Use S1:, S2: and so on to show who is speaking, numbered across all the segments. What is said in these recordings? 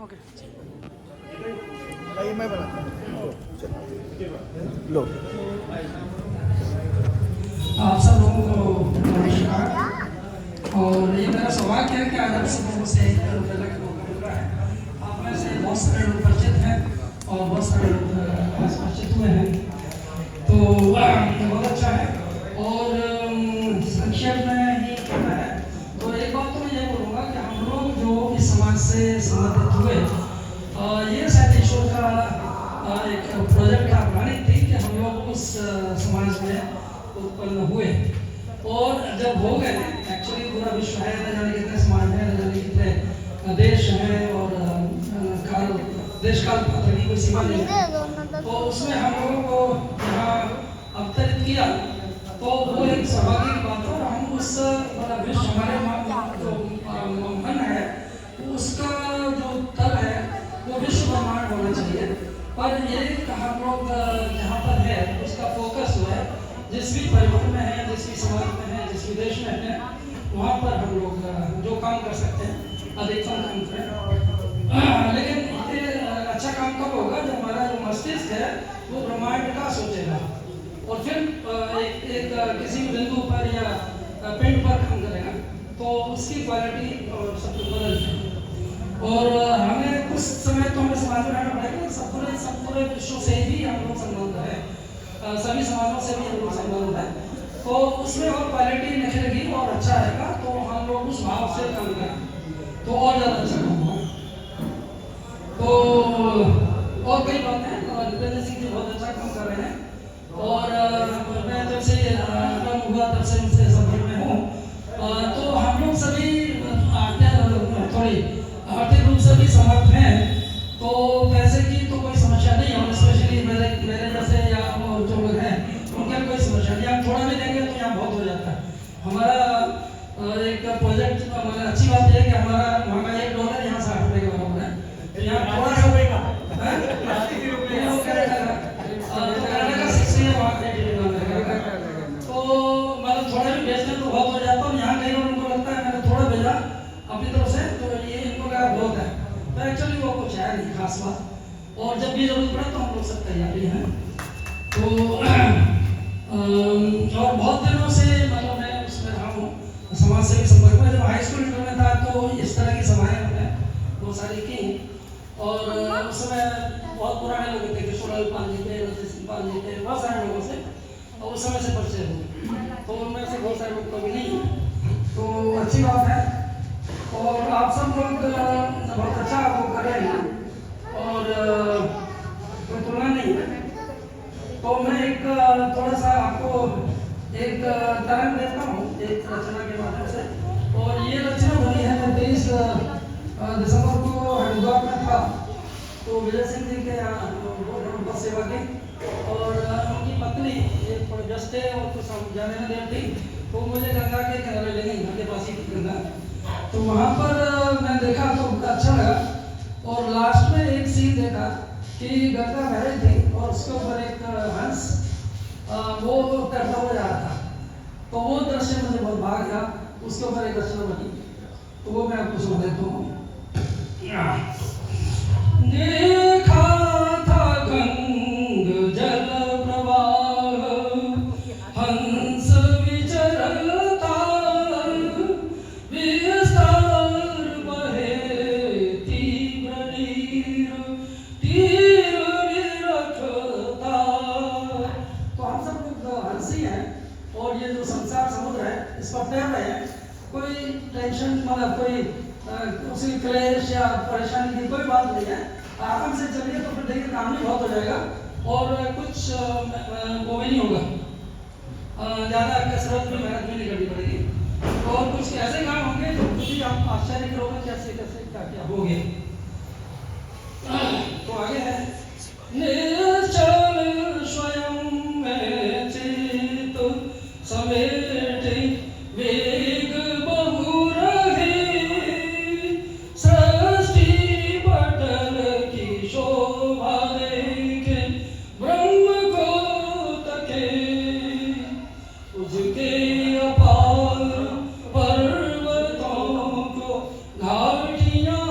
S1: Okay
S2: भाई मैं बनाता हूँ लो।
S1: आप सब लोगों को नमस्कार। और ये मेरा सौभाग्य है कि आज आप सब लोगों से अलग मौका मिल रहा है। आप में से बहुत सारे लोग परिचित हैं और बहुत सारे लोग आज परिचित हुए हैं, तो बहुत अच्छा है। और संक्षेप में ही कहना है तो एक बात तो मैं ये बोलूँगा कि हम लोग जो इस समाज से संबंधित हुए, ये शायद ईश्वर का एक प्रोजेक्ट का प्लानिंग थी कि हम लोग उस समाज में उत्पन्न हुए। और जब हो गए, एक्चुअली पूरा विश्व है, न जाने कितने समाज हैं, न जाने कितने देश हैं, और देश काल की कोई सीमा नहीं है। तो उसमें हम लोगों को यहाँ अवतरित किया, तो वो एक सौभाग्य की बात है। और हम उस मतलब विश्व हमारे जो मन है उसका जो तल है वो विश्व ब्रह्मांड होना चाहिए। पर ये हम लोग जहाँ पर है उसका फोकस जो है जिस भी परिवार में है, जिस भी समाज में है, जिस भी देश में है, वहाँ पर हम लोग जो काम कर सकते हैं अधिकतम काम करें। लेकिन ये अच्छा काम कब होगा जब हमारा जो मस्तिष्क है वो ब्रह्मांड का सोचेगा और फिर एक किसी भी बिंदु पर या पिंड पर काम करेगा, तो उसकी क्वालिटी और सब कुछ बदल जाएगा। और हमें कुछ समय तो हमें समाज में रहना पड़ेगा। सब पूरे विश्व से भी हम लोग संबंध है, सभी समाजों से भी हम लोग संबंध है, तो उसमें और क्वालिटी निखरेगी और अच्छा रहेगा। तो हम लोग उस भाव से काम करें तो और ज़्यादा अच्छा काम होगा। तो और कई बातें हैं, नरेंद्र सिंह जी बहुत अच्छा काम कर रहे हैं। और मैं जब से आरंभ हुआ तब से उनसे संपर्क में हूँ। तो हम लोग सभी थोड़ी आर्थिक रूप से भी समर्थ हैं, तो पैसे की तो कोई समस्या नहीं है। और स्पेशली मेरे जैसे या जो लोग हैं उनके कोई समस्या नहीं। आप थोड़ा भी देंगे तो यहाँ बहुत हो जाता है। हमारा एक प्रोजेक्ट मतलब अच्छी बात यह है कि हमारा वहाँ का $1 यहाँ ₹60 का बराबर है। तो यहाँ थोड़ा सा तो मतलब थोड़ा भी बेचने तो बहुत हो जाता है। यहाँ कई बार उनको लगता है मैंने थोड़ा भेजा अपनी तरफ से, तो ये इनको का बहुत है। तो एक्चुअली वो कुछ है नहीं खास बात। और जब भी जरूरत पड़े तो हम लोग सब तैयारी हैं। तो और बहुत दिनों से मतलब मैं उसमें रहा हूँ समाज सेवी संपर्क में। जब हाई स्कूल इंटर में था तो इस तरह की सभाएं हमने बहुत सारी की। और उस समय बहुत पुराने लोग थे, किशोरलाल पाल जी थे, रजनीश पाल जी थे, बहुत सारे लोगों से और उस समय से परिचय हुए। तो उनमें से बहुत सारे लोग तो अभी नहीं, तो अच्छी बात है। और आप सब लोग बहुत अच्छा वो कर रहे हैं और कोई तुलना नहीं है। तो मैं एक थोड़ा सा आपको एक तरंग देता हूँ एक रचना के माध्यम से। और ये रचना बनी है 23 दिसंबर को हरिद्वार में था, तो विजय सिंह जी के बस सेवा की। और उनकी पत्नी ये थोड़े व्यस्त थे और कुछ जाने में देर थी, तो मुझे गंगा के किनारे ले गई, घर के पास ही गंगा। तो वहाँ पर मैं देखा तो अच्छा लगा। और लास्ट में एक सीन देखा कि गंगा बह रही थी और उसके ऊपर एक हंस वो तैरता हुआ जा रहा था। तो वो दृश्य मुझे बहुत भाग गया। उसके ऊपर एक रचना बनी, तो वो मैं आपको सुना देता हूँ। देखा था गंग जल प्रवाह, हंस विचरता, विस्तार बहे तीव्र नीर, तीर विरखता। तो हम सब लोग हंसी हैं और ये जो संसार समुद्र है इस पर तैर रहे हैं। कोई टेंशन मतलब कोई उसी क्लेश या परेशानी की कोई बात नहीं है। आराम से चलिए तो फिर देखिए काम भी बहुत हो जाएगा और कुछ वो भी नहीं होगा, ज़्यादा कसरत भी मेहनत भी नहीं करनी पड़ेगी। और कुछ ऐसे काम होंगे जो खुद ही आप आश्चर्य करोगे कैसे कैसे क्या क्या हो गया। तो आगे है निश्चल स्वयं में चित समेटे वेग बहु रहे, सृष्टि पटल की शोभा देखे ब्रह्म को तके, उसके अपार पर्वतों को घाटियां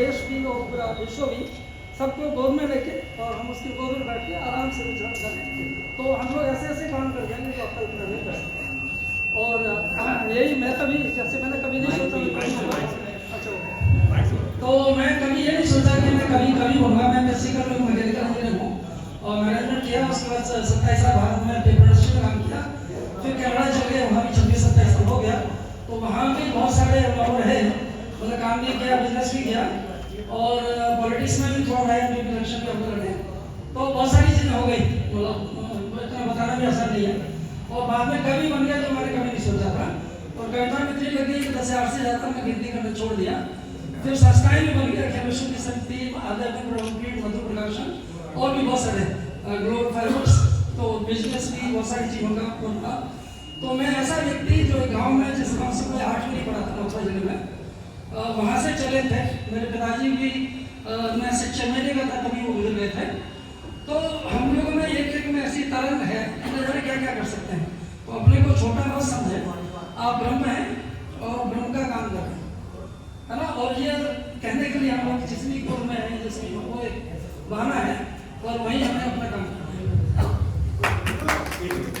S1: देश भी और पूरा विश्व भी सबको गोद में लेके और हम उसकी गोद में बैठ के आराम से विचरण करें। तो हम लोग ऐसे ऐसे काम कर जाएंगे जो आप कल्पना नहीं कर सकते। और यही मैं कभी, जैसे मैंने कभी नहीं सोचा अच्छा, तो मैं कभी ये नहीं सोचा कि मैं कभी होगा। मैं बेसिकल मैकेनिकल इंजीनियर हूँ और मैनेजमेंट किया। उसके बाद 27 साल भारत में पेपर इंडस्ट्री में काम किया, फिर कनाडा चल गए, वहाँ भी 26-27 साल हो गया। तो वहाँ भी बहुत सारे अनुभव रहे, मतलब काम भी किया, बिजनेस भी किया और पॉलिटिक्स में भी थोड़ा रहा, इलेक्शन भी हम लड़े। तो बहुत सारी चीज़ें हो गई, मतलब इतना बताना भी आसान नहीं है। और बाद में कवि बन गया तो मैंने कभी नहीं सोचा था। और कविता में इतनी लगी कि 10 से ज़्यादा मैं गिनती करना छोड़ दिया। फिर संस्थाएं भी बन गया, केमिस्ट्री की समिति, आध्यात्मिक मधु प्रकाशन और भी बहुत सारे ग्लोबल फाइबर्स, तो बिजनेस भी बहुत सारी चीज़ों का उनका। तो मैं ऐसा व्यक्ति जो गांव में, जिस गांव से कोई 8 नहीं पढ़ा था नौथा जिले में, वहाँ से चले थे। मेरे पिताजी भी मैं शिक्षा में नहीं था तभी वो गुजर गए थे। तो हम लोगों में एक में ऐसी तरंग है कि नजर क्या क्या कर सकते हैं। तो अपने को छोटा मत समझे, आप ब्रह्म हैं और ब्रह्म का काम करें, है ना। और ये कहने के लिए हम लोग जिसमें कुल में हैं, जिसमें वो एक बहाना है और वहीं हमें अपना काम